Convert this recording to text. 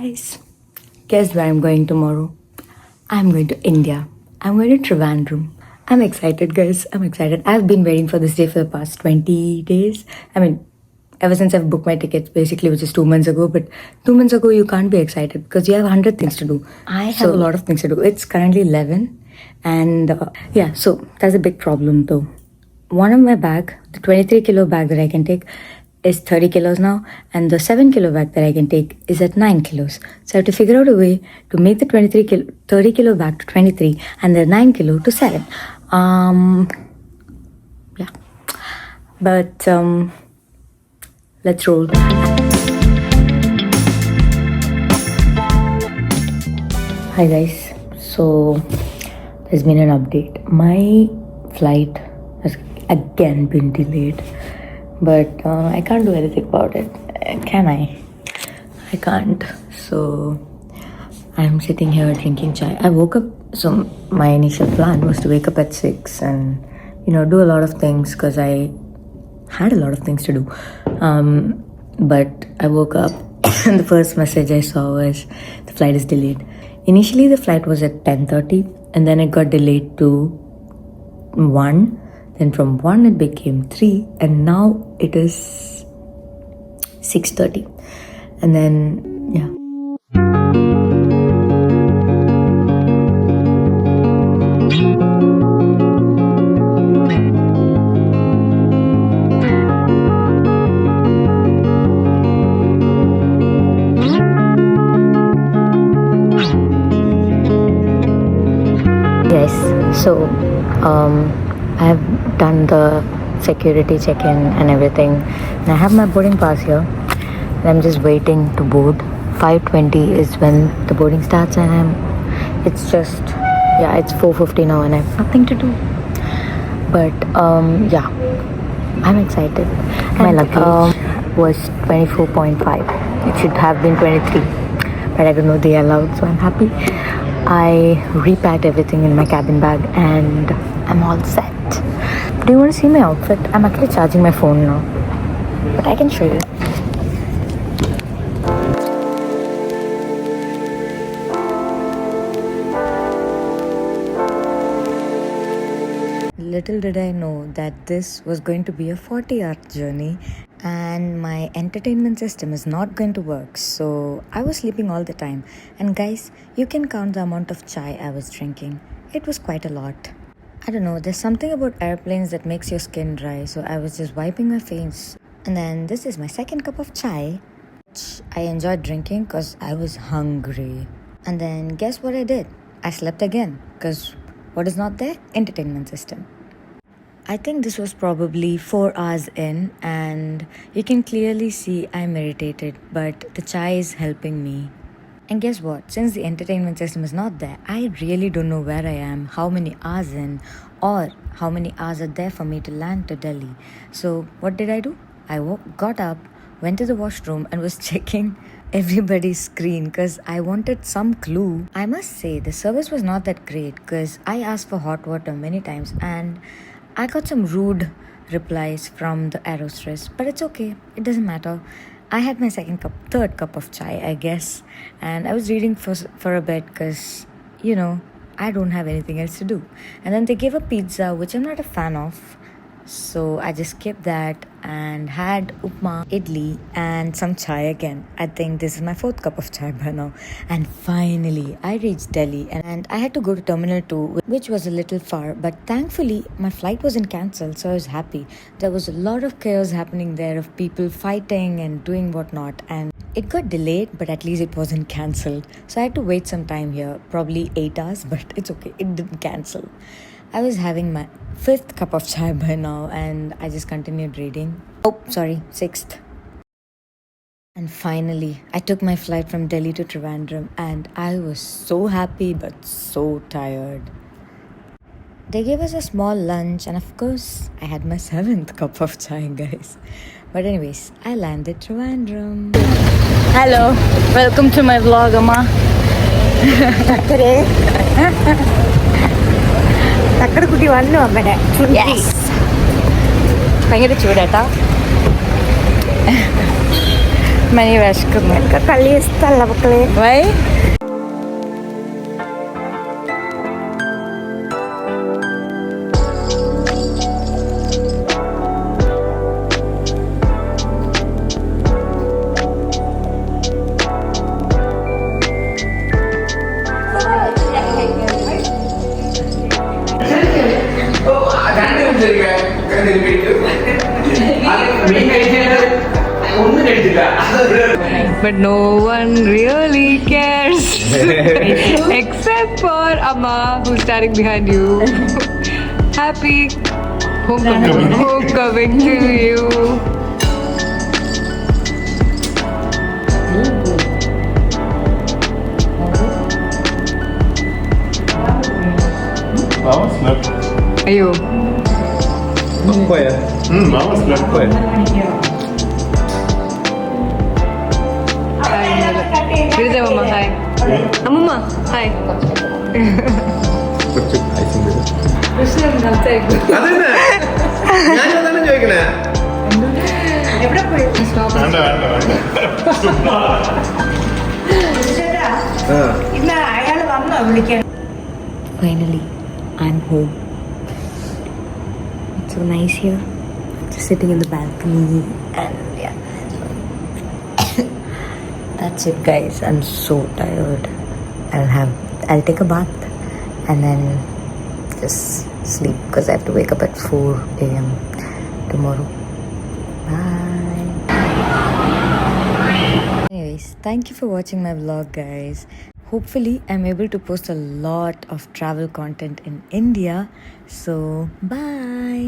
Guys, guess where I'm going tomorrow? I'm going to India. I'm going to Trivandrum. I'm excited, guys. I'm excited. I've been waiting for this day for the past 20 days. I mean, ever since I've booked my tickets, basically, which is 2 months ago. But 2 months ago, you can't be excited because you have 100 things to do. I have a lot of things to do. It's currently 11. And yeah, so that's a big problem though. One of my bag, the 23 kilo bag that I can take, is 30 kilos now, and the 7 kilo bag that I can take is at 9 kilos. So I have to figure out a way to make the 30 kilo bag to 23 and the 9 kilo to 7. Yeah. But let's roll. Hi guys. So there's been an update. My flight has again been delayed. But I can't do anything about it. Can I? I can't. So I'm sitting here drinking chai. I woke up. So my initial plan was to wake up at 6 and do a lot of things because I had a lot of things to do. But I woke up and the first message I saw was the flight is delayed. Initially the flight was at 10:30 and then it got delayed to 1. Then from 1 it became 3 and now it is 6:30. And then, yeah. Yes, so I have done the security check-in and everything, and I have my boarding pass here and I'm just waiting to board. 5:20 is when the boarding starts and it's 4:50 now and I have nothing to do. But yeah, I'm excited. My luggage was 24.5. It should have been 23, but I don't know they allowed, so I'm happy. I repacked everything in my cabin bag and I'm all set. Do you want to see my outfit? I'm actually charging my phone now, but I can show you. Little did I know that this was going to be a 40-hour journey and my entertainment system is not going to work, so I was sleeping all the time. And guys, you can count the amount of chai I was drinking. It was quite a lot. I don't know, there's something about airplanes that makes your skin dry, so I was just wiping my face. And then this is my second cup of chai, which I enjoyed drinking because I was hungry. And then guess what I did? I slept again because what is not there? Entertainment system. I think this was probably 4 hours in and you can clearly see I'm irritated, but the chai is helping me. And guess what? Since the entertainment system is not there, I really don't know where I am, how many hours in, or how many hours are there for me to land to Delhi. So what did I do? I got up, went to the washroom and was checking everybody's screen because I wanted some clue. I must say the service was not that great because I asked for hot water many times and I got some rude replies from the air hostess, but it's okay. It doesn't matter. I had my third cup of chai, I guess, and I was reading for a bit because, I don't have anything else to do. And then they gave a pizza, which I'm not a fan of. So I just skipped that and had upma, idli and some chai again. I think this is my 4th cup of chai by now. And finally, I reached Delhi and I had to go to Terminal 2, which was a little far. But thankfully, my flight wasn't cancelled, so I was happy. There was a lot of chaos happening there of people fighting and doing whatnot. And it got delayed, but at least it wasn't cancelled. So I had to wait some time here, probably 8 hours, but it's okay. It didn't cancel. I was having my 5th cup of chai by now and I just continued reading. 6th. And finally, I took my flight from Delhi to Trivandrum and I was so happy but so tired. They gave us a small lunch and of course, I had my 7th cup of chai, guys. But anyways, I landed Trivandrum. Hello, welcome to my vlog, Amma. തക്കടക്കുട്ടി വന്നു അമ്മടെ ഭയങ്കര ചൂടാട്ടാ. Many വിശക്കുന്നു കളി ഇഷ്ടമല്ല മക്കളെ Y But no one really cares except for Amma who's standing behind you. Happy homecoming to you. Mama slept. Ayo. Mama slept. Here Mama, hi. Amma, hi. അതന്നെ ഞാനും അതാണ് ചോദിക്കണേ വേണ്ട വേണ്ട വേണ്ട Finally, I'm home. It's so nice here. Just sitting in the balcony and yeah. That's it guys. I'm so tired. I'll take a bath and then just sleep because I have to wake up at 4 a.m. tomorrow. Bye. Anyways, thank you for watching my vlog guys. Hopefully I'm able to post a lot of travel content in India. So bye.